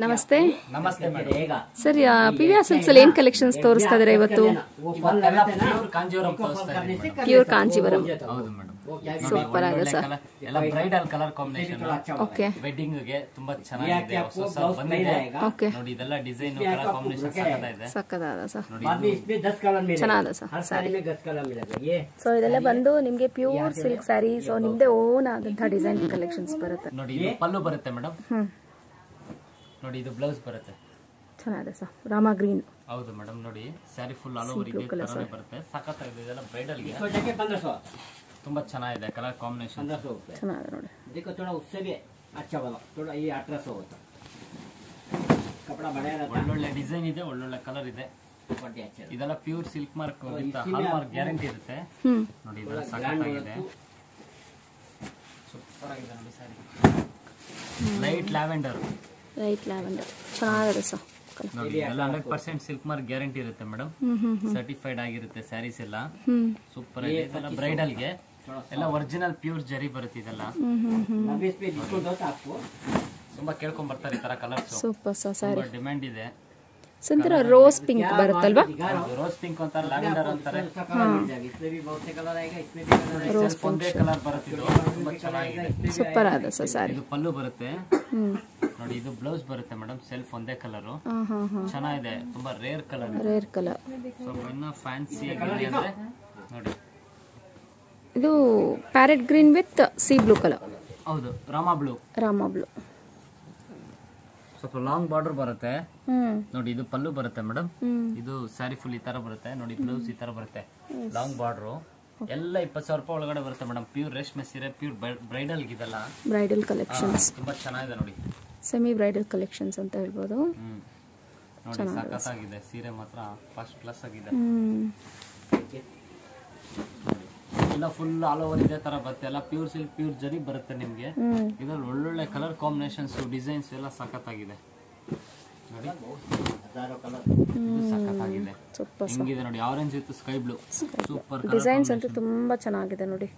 ನಮಸ್ತೆ ನಮಸ್ತೆ madam. Sir, PVR silks ಅಲ್ಲಿ ಏನ್ ಕಲೆಕ್ಷನ್ಸ್ ತೋರಿಸ್ತಾ ಇದ್ದಾರೆ ಇವತ್ತು? ಕಾಂಜೀವರಂ ತೋರಿಸ್ತಾ ಇದ್ದೀನಿ. ಪ್ಯೂರ್ ಕಾಂಜೀವರಂ. ಹೌದು ಮೇಡಮ್. ಸೂಪರ್ ಆಗಿದೆ ಸರ್. ಎಲ್ಲ bridal colour combination. Okay. Wedding ಗೆ ತುಂಬಾ ಚೆನ್ನಾಗಿದೆ. ಹೊಸ ಬಂದಿದೆ. ಓಕೆ. ನೋಡಿ ಇದೆಲ್ಲ ಡಿಸೈನ್ ಕಲರ್ ಕಾಂಬಿನೇಷನ್ ಸಕ್ಕತ್ತಾಗಿದೆ. ಸಕ್ಕತ್ತಾದ ಸರ್. ಚೆನ್ನಾಗಿದೆ ಸರ್ ಸ್ಯಾರಿ. ಸೊ ಇದೆಲ್ಲ ಬಂದು ನಿಮ್ಗೆ ಪ್ಯೂರ್ ಸಿಲ್ಕ್ ಸ್ಯಾರಿ. ಸೊ ನಿಮ್ದೇ ಓನ್ ಆದಂತಹ ಡಿಸೈನ್ ಕಲೆಕ್ಷನ್ಸ್ ಬರುತ್ತೆ. ನೋಡಿ ಇದು ಪಲ್ಲು ಬರುತ್ತೆ ಮೇಡಮ್. ನೋಡಿ ಇದು ಬ್ಲೌಸ್ ಬರುತ್ತೆ. ಚೆನ್ನಾಗಿದೆ ಸರ್. ರಾಮ ಗ್ರೀನ್. ಹೌದು ಮೇಡಮ್. ನೋಡಿ ಸ್ಯಾರಿ ಫುಲ್ ಆಲ್ ಓವರ್ ಇದೆ ತರನೇ ಬರುತ್ತೆ. ಸಕ್ಕತ್ತಾಗಿದೆ. ಇದೆಲ್ಲ ಬ್ರೈಡಲ್ ಗೆ ತುಂಬಾ ಚೆನ್ನಾಗಿದೆ ಕಲರ್ ಕಾಂಬಿನೇಷನ್. ಚೆನ್ನಾಗಿದೆ ನೋಡಿ. देखो थोड़ा उससे भी अच्छा वाला थोड़ा ये 1800 होता कपड़ा बढ़िया रहता है. ಒಳ್ಳೊಳ್ಳೆ ಡಿಸೈನ್ ಇದೆ, ಒಳ್ಳೊಳ್ಳೆ ಕಲರ್ ಇದೆ. बड़ी अच्छा ಇದೆಲ್ಲ pure silk mark with hall mark guarantee ಇರುತ್ತೆ. ನೋಡಿ ಇದೆಲ್ಲ ಸಕ್ಕತ್ತಾಗಿದೆ. ಸೂಪರ್ ಆಗಿದೆ ನೋಡಿ sari. Light lavender. Light lavender ಚೆನ್ನಾಗಿದೆ ಸರ್. ನೋಡಿ ಎಲ್ಲ 100% ಸಿಲ್ಕ್ ಮಾರ್ಕ್ ಗ್ಯಾರಂಟಿ ಇರುತ್ತೆ ಮೇಡಮ್. ಸರ್ಟಿಫೈಡ್ ಆಗಿರುತ್ತೆ ಸ್ಯಾರೀಸ್ ಎಲ್ಲ. ಸೂಪರ್ ಆಗಿದೆ. ಇದೆಲ್ಲ ಬ್ರೈಡಲ್ ಗೆ ಎಲ್ಲ ಒರಿಜಿನಲ್ ಪ್ಯೂರ್ ಜರಿ ಬರುತ್ತೆ. ಇದೆಲ್ಲ ತುಂಬಾ ಕೇಳ್ಕೊಂಡ್ ಬರ್ತಾರೆ ಈ ತರ colours. Super sir sari. Demand ಇದೆ. ಸಂತರ ರೋಸ್ ಪಿಂಕ್ ಬರುತ್ತಲ್ವಾ? ರೋಸ್ ಪಿಂಕ್ ಅಂತಾರೆ, ಲ್ಯಾವೆಂಡರ್ ಅಂತಾರೆ. ರೋಸ್ ಒಂದೇ ಕಲರ್ ಬರುತ್ತೆ. ಇದು ತುಂಬಾ ಚೆನ್ನಾಗಿದೆ. ಸೂಪರ್ ಆದ ಸರ್ ಸ್ಯಾರಿ. ಇದು ಪಲ್ಲು ಬರುತ್ತೆ. ನೋಡಿ ಇದು ಬ್ಲೌಸ್ ಬರುತ್ತೆ ಮೇಡಮ್. ಸೆಲ್ಫ್ ಒಂದೇ ಕಲರ್. ಚೆನ್ನಾಗಿದೆ. ತುಂಬಾ ರೇರ್ ಕಲರ್. Rare colour. ಸ್ವಲ್ಪ ಇನ್ನ ಫ್ಯಾನ್ಸಿ ಆಗಿದೆ ಅಂದ್ರೆ ನೋಡಿ. ಇದು parrot green with C blue colour. ಹೌದು, ರಾಮಾ ಬ್ಲೂ. ರಾಮಾ ಬ್ಲೂ. ಸ್ವಲ್ಪ ಲಾಂಗ್ ಬಾರ್ಡರ್ ಬರುತ್ತೆ. ನೋಡಿ ಇದು ಪಲ್ಲು ಬರುತ್ತೆ ಮೇಡಮ್. ಇದು ಸ್ಯಾರಿ ಫುಲ್ ಈ ತರ ಬರುತ್ತೆ. ನೋಡಿ ಬ್ಲೌಸ್ ಈ ತರ ಬರುತ್ತೆ. Long border. ಎಲ್ಲ 20,000 ರೂಪಾಯಿ ಒಳಗಡೆ ಬರುತ್ತೆ ಮೇಡಮ್. ಪ್ಯೂರ್ ರೇಷ್ಮೆ ಸೀರೆ, ಪ್ಯೂರ್ ಬ್ರೈಡಲ್ ಇದೆಲ್ಲ. ಬ್ರೈಡಲ್ ಕಲೆಕ್ಷನ್ಸ್ ತುಂಬಾ ಚೆನ್ನಾಗಿದೆ ನೋಡಿ. ಸೆಮಿ ಬ್ರೈಡಲ್ ಕಲೆಕ್ಷನ್ಸ್ ಅಂತ ಹೇಳ್ಬೋದು. ನೋಡಿ ಸಖತ್ತಾಗಿದೆ ಸೀರೆ ಮಾತ್ರ ಫಸ್ಟ್ ಕ್ಲಾಸ್ ಆಗಿದೆ. ಎಲ್ಲ ಫುಲ್ ಆಲ್ ಓವರ್ ಇದೇ ತರ ಬರುತ್ತೆ. ಎಲ್ಲ ಪ್ಯೂರ್ ಸಿಲ್ಕ್, ಪ್ಯೂರ್ ಜರಿ ಬರುತ್ತೆ ನಿಮ್ಗೆ. ಇದ್ರಲ್ಲಿ ಒಳ್ಳೊಳ್ಳೆ ಕಲರ್ ಕಾಂಬಿನೇಷನ್ಸ್, ಡಿಸೈನ್ಸ್ ಎಲ್ಲ ಸಖತ್ತಾಗಿದೆ ನೋಡಿ. ಸಖತ್ತಾಗಿದೆ. ಹಿಂಗಿದೆ ನೋಡಿ. Orange with sky blue. Super designs ಅಂತೂ ತುಂಬಾ ಚೆನ್ನಾಗಿದೆ ನೋಡಿ.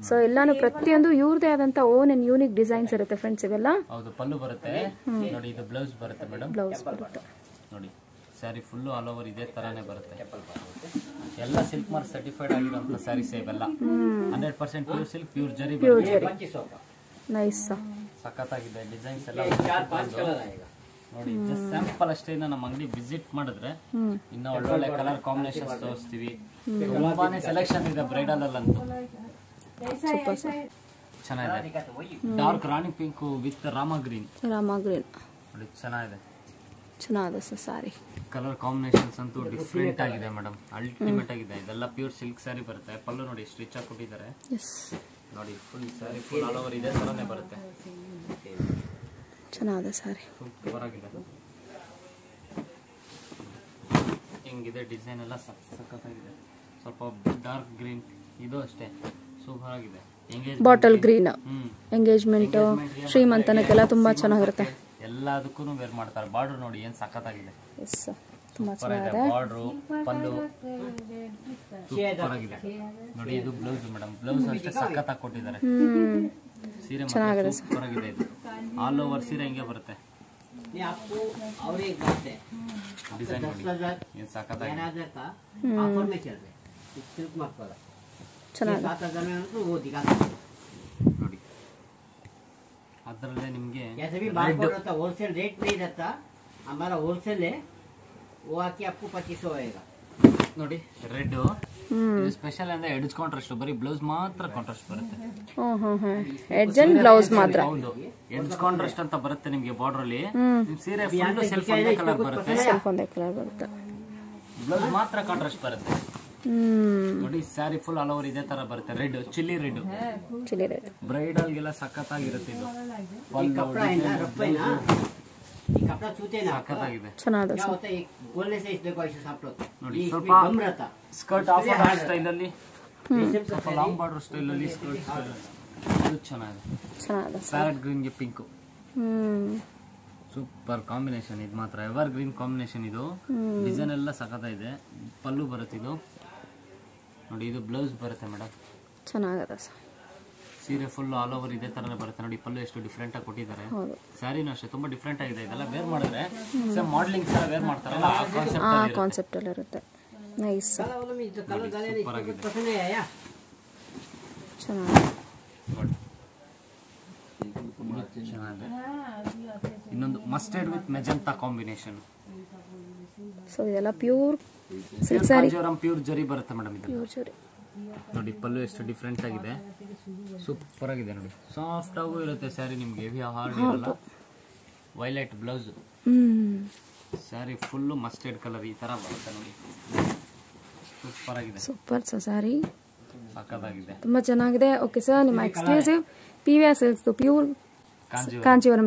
ಸೊ ಎಲ್ಲಾನು ಪ್ರತಿಯೊಂದು ಇವ್ರದೇ ಆದಂತ ಓನ್ ಅಂಡ್ ಯೂನಿಕ್ ಡಿಸೈನ್ಸ್ ಇರುತ್ತೆ ಫ್ರೆಂಡ್ಸ್. ಇವೆಲ್ಲ ಹೌದು. ಪಲ್ಲು ಬರುತ್ತೆ. ನೋಡಿ ಇದು ಬ್ಲೌಸ್ ಬರುತ್ತೆ ಮೇಡಮ್. ಬ್ಲೌಸ್ ಬರುತ್ತೆ. ನೋಡಿ ಸ್ಯಾರಿ ಫುಲ್ ಆಲ್ ಓವರ್ ಇದೇ ತರಾನೇ ಬರುತ್ತೆ. ಎಲ್ಲ ಸಿಲ್ಕ್ ಮಾರ್ಕ್ ಸರ್ಟಿಫೈಡ್ ಆಗಿರುವಂತ ಸ್ಯಾರೀಸ್ ಇವೆಲ್ಲ. 100% ಪ್ಯೂರ್ ಸಿಲ್ಕ್, ಪ್ಯೂರ್ ಜರಿ ಬರುತ್ತೆ. ನೈಸ್. ಸಖತ್ತಾಗಿದೆ ಡಿಸೈನ್ಸ್ ಎಲ್ಲ. ನೋಡಿ ಜಸ್ಟ್ ಸ್ಯಾಂಪಲ್ ಅಷ್ಟೇ. ನಮ್ಮ ಅಂಗಡಿ ವಿಸಿಟ್ ಮಾಡಿದ್ರೆ ಇನ್ನ ಒಳ್ಳೊಳ್ಳೆ ಕಲರ್ ಕಾಂಬಿನೇಷನ್ಸ್ ತೋರಿಸ್ತೀವಿ. ತುಂಬಾನೇ ಸೆಲೆಕ್ಷನ್ ಇದೆ ಬ್ರೈಡಲ್ ಅಲ್ಲಂತೂ. ಚೆನ್ನಾಗಿದೆ. Dark Rani pink with Rama green. Rama green ನೋಡಿ ಚೆನ್ನಾಗಿದೆ. ಚೆನ್ನಾಗಿದೆ ಸರ್ ಸಾರಿ. ಕಲರ್ ಕಾಂಬಿನೇಷನ್ಸ್ ಅಂತೂ ಡಿಫ್ರೆಂಟ್ ಆಗಿದೆ ಮೇಡಮ್. ಅಲ್ಟಿಮೇಟ್ ಆಗಿದೆ. ಇದೆಲ್ಲ ಪ್ಯೂರ್ ಸಿಲ್ಕ್ ಸ್ಯಾರಿ ಬರುತ್ತೆ. ಪಲ್ಲು ನೋಡಿ ಸ್ಟಿಚ್ ಆಗಿ ಕೊಟ್ಟಿದ್ದಾರೆ. ನೋಡಿ full sari full all over ಇದೇ ತರನೇ ಬರುತ್ತೆ. ಚೆನ್ನಾಗಿದೆ ಸಾರಿ. ಸೂಪರ್ ಆಗಿದೆ. ಹಿಂಗಿದೆ ಡಿಸೈನ್ ಎಲ್ಲ ಸಖತ್ತಾಗಿದೆ. ಸ್ವಲ್ಪ ಡಾರ್ಕ್ ಗ್ರೀನ್. ಇದು ಅಷ್ಟೇ ಸೂಪರ್ ಆಗಿದೆ. Bottle green. ಎಂಗೇಜ್ಮೆಂಟ್, ಶ್ರೀಮಂತನಕ್ಕೆಲ್ಲ ತುಂಬಾ ಚೆನ್ನಾಗಿರುತ್ತೆ. ಎಲ್ಲದಕ್ಕೂ ವೇರ್ ಮಾಡ್ತಾರೆ. ಬಾರ್ಡರ್ ನೋಡಿ ಏನ್ ಸಖತ್ತಾಗಿದೆ. ತುಂಬಾ ಚೆನ್ನಾಗಿದೆ. ಬಾರ್ಡರ್, ಪಲ್ಲು ಸೂಪರ್ ಆಗಿದೆ. ನೋಡಿ ಇದು ಬ್ಲೌಸ್ ಮೇಡಮ್. ಬ್ಲೌಸ್ ಅಷ್ಟೇ ಸಖತ್ತಾಗಿ ಕೊಟ್ಟಿದ್ದಾರೆ. ಸೀರೆ ಮಾತ್ರ ಸೂಪರ್ ಆಗಿದೆ. ಇದು ಆಲ್ ಓವರ್ ಸೀರೆ ಹಿಂಗೆ ಬರುತ್ತೆ. ಡಿಸೈನ್ ನೋಡಿ ಏನ್ ಸಖತ್ತಾಗಿದೆ. ನೋಡಿ ಅದರಲ್ಲೇ ನಿಮಗೆ होलसेल रेट नहीं रहता. हमारा होलसेल है, वो आके आपको 2500 आएगा. ನೋಡಿ ರೆಡ್ ಸ್ಪೆಷಲ್ ಅಂದ್ರೆ ಎಡ್ಜ್ ಕಾಂಟ್ರಾಸ್ಟ್. ಬರೀ ಬ್ಲೌಸ್ ಮಾತ್ರ ಕಾಂಟ್ರಾಸ್ಟ್ ಬರುತ್ತೆ. ಎಡ್ಜ್ ಅಂಡ್ ಬ್ಲೌಸ್ ಮಾತ್ರ. ಹೌದು, ಎಡ್ಜ್ ಕಾಂಟ್ರಾಸ್ಟ್ ಅಂತ ಬರುತ್ತೆ ನಿಮಗೆ ಬಾರ್ಡರ್ ಅಲ್ಲಿ. ಸೀರೆ ಫುಲ್ ಸೆಲ್ಫ್ ಒಂದೇ ಕಲರ್ ಬರುತ್ತೆ. ಸೆಲ್ಫ್ ಒಂದೇ ಕಲರ್ ಬರುತ್ತೆ. ಬ್ಲೌಸ್ ಮಾತ್ರ ಕಾಂಟ್ರಾಸ್ಟ್ ಬರುತ್ತೆ. ನೋಡಿ ಸ್ಯಾರಿ ಫುಲ್ ಆಲ್ ಓವರ್ ಇದೇ ತರ ಬರುತ್ತೆ. Red, chilli red. Chilli red bridal ಗೆಲ್ಲ ಸಖತ್ತಾಗಿರುತ್ತೆ ಇದು. ಸಖತ್ತಾಗಿದೆ. ಚೆನ್ನಾಗಿದೆ. ನೋಡಿ ಸ್ವಲ್ಪ ಸ್ಕರ್ಟ್ ಆಫ್ ಸ್ಟೈಲ್ ಅಲ್ಲಿ, ಸ್ವಲ್ಪ ಲಾಂಗ್ ಬಾರ್ಡರ್ ಸ್ಟೈಲ್ ಅಲ್ಲಿ ಸ್ಕರ್ಟ್ ಸ್ಟೈಲ್. ಇದು ಚೆನ್ನಾಗಿದೆ. ಪ್ಯಾರೆಟ್ ಗ್ರೀನ್ ಗೆ ಪಿಂಕ್. Super combination. ಇದು ಮಾತ್ರ ಎವರ್ ಗ್ರೀನ್ ಕಾಂಬಿನೇಷನ್. ಇದು ಡಿಸೈನ್ ಎಲ್ಲ ಸಖತ್ತಾಗಿದೆ. ಪಲ್ಲು ಬರುತ್ತೆ ಇದು. ನೋಡಿ ಇದು ಬ್ಲೌಸ್ ಬರುತ್ತೆ ಮೇಡಮ್. ಚೆನ್ನಾಗಿದೆ. ಸೀರೆ ಫುಲ್ ಆಲ್ ಓವರ್ ಇದೇ ತರನೇ ಬರುತ್ತೆ ನೋಡಿ. ಪಲ್ಲು ಎಷ್ಟು ಡಿಫ್ರೆಂಟ್ ಆಗಿ ಕೊಟ್ಟಿದ್ದಾರೆ. ಸ್ಯಾರಿನೂ ಅಷ್ಟೇ ತುಂಬಾ ಡಿಫ್ರೆಂಟ್ ಆಗಿದೆ. ಇದೆಲ್ಲ ವೇರ್ ಮಾಡಿದ್ರೆ ಮಾಡಲಿಂಗ್ ತರ ವೇರ್ ಮಾಡ್ತಾರಲ್ಲ ಆ ಕಾನ್ಸೆಪ್ಟ್ ಅಲ್ಲಿ ಇರುತ್ತೆ. ನೈಸ್. ಇನ್ನೊಂದು mustard with magenta combination. So ಇದೆಲ್ಲ ಪ್ಯೂರ್ ಸಿಲ್ಕ್ ಸ್ಯಾರಿ, ಪ್ಯೂರ್ ಜರಿ ಬರುತ್ತೆ ಮೇಡಮ್. ಇದು ಪ್ಯೂರ್ ಜರಿ ನೋಡಿ. ಪಲ್ಲು ಎಷ್ಟು ಡಿಫ್ರೆಂಟ್ ಆಗಿದೆ, ಸೂಪರ್ ಆಗಿದೆ ನೋಡಿ. ಸಾಫ್ಟ್ ಆಗೂ ಇರುತ್ತೆ ಸ್ಯಾರಿ, ನಿಮ್ಗೆ ಹೆವಿ ಹಾರ್ಡ್ ಇರಲ್ಲ. Violet blouse, sari full mustard colour ಈ ತರ ಬರುತ್ತೆ ನೋಡಿ. ಸೂಪರ್ ಆಗಿದೆ, ಸೂಪರ್ ಸ್ಯಾರಿ, ಸಕ್ಕತ್ತಾಗಿದೆ, ತುಂಬಾ ಚೆನ್ನಾಗಿದೆ. ಓಕೆ ಸರ್, ನಿಮ್ಮ exclusive PVR silks pure Kanjeevaram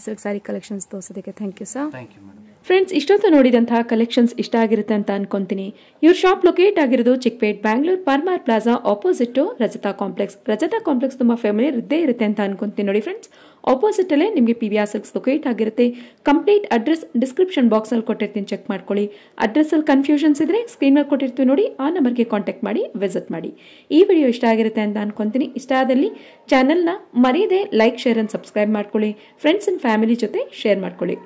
silk sari collections ತೋರಿಸೋದಕ್ಕೆ thank you sir. Thank you madam. Friends, ಇಷ್ಟೊತ್ತು ನೋಡಿದಂತಹ ಕಲೆಕ್ಷನ್ಸ್ ಇಷ್ಟ ಆಗಿರುತ್ತೆ ಅಂತ ಅನ್ಕೊಂತೀನಿ. ಇವ್ರ ಶಾಪ್ ಲೊಕೇಟ್ ಆಗಿರೋದು Chickpet, Bangalore, Parmar plaza opposite Rajata complex. Rajata complex ತುಂಬಾ ಫೆಮಿಲಿಯರ್ ಇದ್ದೇ ಇರುತ್ತೆ ಅಂತ ಅನ್ಕೊಂತೀನಿ. ನೋಡಿ ಫ್ರೆಂಡ್ಸ್, ಆಪೋಸಿಟ್ ಅಲ್ಲೇ ನಿಮಗೆ PVR ಸಿಲ್ಕ್ಸ್ ಲೊಕೇಟ್ ಆಗಿರುತ್ತೆ. ಕಂಪ್ಲೀಟ್ ಅಡ್ರೆಸ್ ಡಿಸ್ಕ್ರಿಪ್ಷನ್ ಬಾಕ್ಸ್ ಅಲ್ಲಿ ಕೊಟ್ಟಿರ್ತೀನಿ, ಚೆಕ್ ಮಾಡ್ಕೊಳ್ಳಿ. ಅಡ್ರೆಸ್ ಅಲ್ಲಿ ಕನ್ಫ್ಯೂಷನ್ಸ್ ಇದ್ರೆ ಸ್ಕ್ರೀನ್ ಮೇಲೆ ಕೊಟ್ಟಿರ್ತೀವಿ ನೋಡಿ, ಆ ನಂಬರ್ಗೆ ಕಾಂಟ್ಯಾಕ್ಟ್ ಮಾಡಿ ವಿಸಿಟ್ ಮಾಡಿ. ಈ ವಿಡಿಯೋ ಇಷ್ಟ ಆಗಿರುತ್ತೆ ಅಂತ ಅನ್ಕೊಂತೀನಿ. ಇಷ್ಟ ಆದಲ್ಲಿ ಚಾನೆಲ್ನ ಮರೀದೆ ಲೈಕ್, ಶೇರ್ ಅಂಡ್ ಸಬ್ಸ್ಕ್ರೈಬ್ ಮಾಡ್ಕೊಳ್ಳಿ. ಫ್ರೆಂಡ್ಸ್ ಅಂಡ್ ಫ್ಯಾಮಿಲಿ ಜೊತೆ ಶೇರ್ ಮಾಡ್ಕೊಳ್ಳಿ.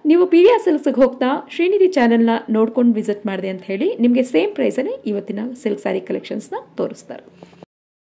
ನೀವು PVR ಸಿಲ್ಕ್ಸ್ಗೆ ಹೋಗ್ತಾ ಶ್ರೀನಿಧಿ ಚಾನೆಲ್ನ ನೋಡ್ಕೊಂಡು ವಿಸಿಟ್ ಮಾಡಿದೆ ಅಂತ ಹೇಳಿ ನಿಮಗೆ ಸೇಮ್ ಪ್ರೈಸಲ್ಲಿ ಇವತ್ತಿನ ಸಿಲ್ಕ್ ಸ್ಯಾರಿ ಕಲೆಕ್ಷನ್ಸ್ನ ತೋರಿಸ್ತಾರೆ.